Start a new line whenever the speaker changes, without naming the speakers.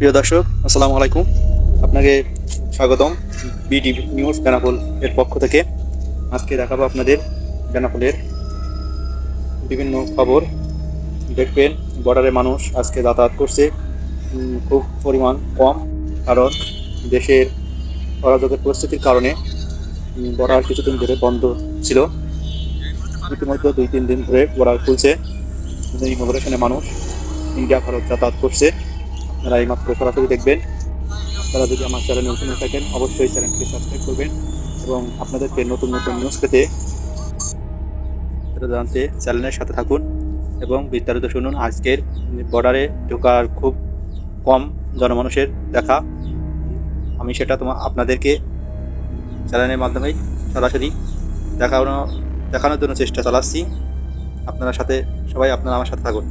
প্রিয় দর্শক, আসসালামু আলাইকুম। আপনাকে স্বাগতম বিডি নিউজ বেনাপোল এর পক্ষ থেকে। আজকে দেখাবো আপনাদের বেনাপোলের বিভিন্ন খবর। দেখবেন বর্ডারে মানুষ আজকে যাতায়াত করছে খুব পরিমাণ কম, কারণ দেশের অরাজকের পরিস্থিতির কারণে বর্ডার কিছুদিন ধরে বন্ধ ছিল। ইতিমধ্যে 2-3 দিন ধরে বর্ডার খুলছে। ইমিগ্রেশনে মানুষ ইন্ডিয়া ভারত যাতায়াত করছে। আপনারা এইমাত্র সরাসরি দেখবেন। আপনারা যদি আমার চ্যানেলে নতুন হয়ে থাকেন, অবশ্যই চ্যানেলটিকে সাবস্ক্রাইব করবেন এবং আপনাদেরকে নতুন নতুন নিউজ পেতে জানতে চ্যানেলের সাথে থাকুন এবং বিস্তারিত শুনুন। আজকের বর্ডারে ঢোকার খুব কম জনমানুষের দেখা, আমি সেটা আপনাদেরকে চ্যানেলের মাধ্যমেই সরাসরি দেখানোর জন্য চেষ্টা চালাচ্ছি। আপনারা আমার সাথে থাকুন।